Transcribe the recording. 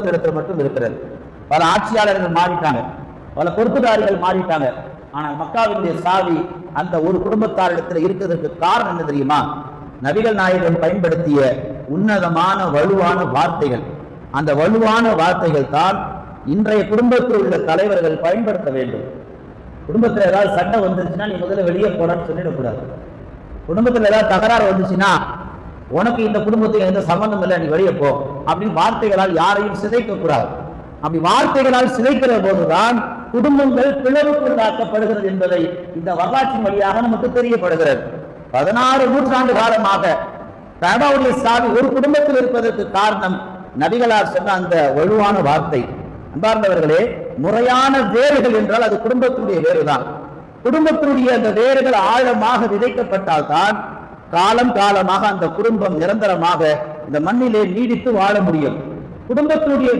இடத்துல மட்டும் இருக்கிறது. பல ஆட்சியாளர்கள் மாறிட்டாங்க, பல பொறுப்புதாரிகள் மாறிட்டாங்க. ஆனால் மக்காவினுடைய சாவி அந்த ஒரு குடும்பத்தாரிடத்தில் இருக்கிறதுக்கு காரணம் என்ன தெரியுமா? நபிகள் நாயகம் பயன்படுத்திய உன்னதமான வலுவான வார்த்தைகள். அந்த வலுவான வார்த்தைகள் தான் இன்றைய குடும்பத்தில் உள்ள தலைவர்கள் பயன்படுத்த வேண்டும். குடும்பத்தில் ஏதாவது சண்டை வந்துருச்சுன்னா நீ முதல்ல வெளியே போடான்னு சொல்லிடக்கூடாது. குடும்பத்தில் ஏதாவது தகராறு வந்துச்சுன்னா உனக்கு இந்த குடும்பத்துக்கு எந்த சம்பந்தம் இல்லை, நீ வெளியே போ அப்படின்னு வார்த்தைகளால் யாரையும் சிதைக்க கூடாது. அப்படி வார்த்தைகளால் சிதைக்கிற போதுதான் குடும்பங்கள் பிளவுக்குள்ளாக்கப்படுகிறது என்பதை இந்த வரலாற்றின் வழியாக நமக்கு தெரியப்படுகிறது. 16 நூற்றாண்டு காலமாக கஅபாவுடைய சாவி ஒரு குடும்பத்தில் இருப்பதற்கு காரணம் நபிகளார் சொன்ன அந்த வலுவான வார்த்தை. அன்பார்ந்தவர்களே, முறையான வேர்கள் என்றால் அது குடும்பத்துடைய வேறுதான். குடும்பத்தினுடைய அந்த வேர்கள் ஆழமாக விதைக்கப்பட்டால் தான் காலம் காலமாக அந்த குடும்பம் நிரந்தரமாக இந்த மண்ணிலே நீடித்து வாழ முடியும். குடும்பத்தினுடைய